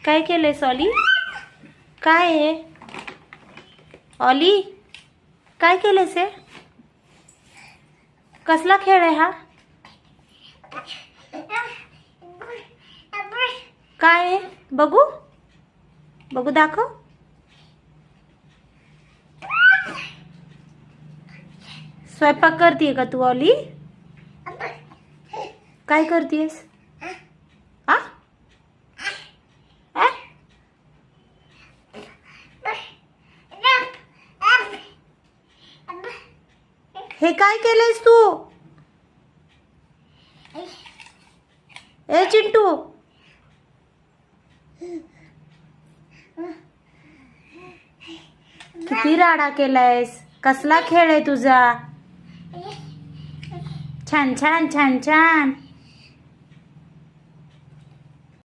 काय केलंयस ऑली? काय आहे ऑली? काय केलंयस हे? कसला खेळ आहे हा? काय आहे? बघू बघू, दाखव. स्वयंपाक करतीये का तू ऑली? काय करतीयस? आ? आ? हे काय केलंयस तू? ए चिंटू, किती राडा केलायस? कसला खेळ आहे तुझा? छान छान छान छान.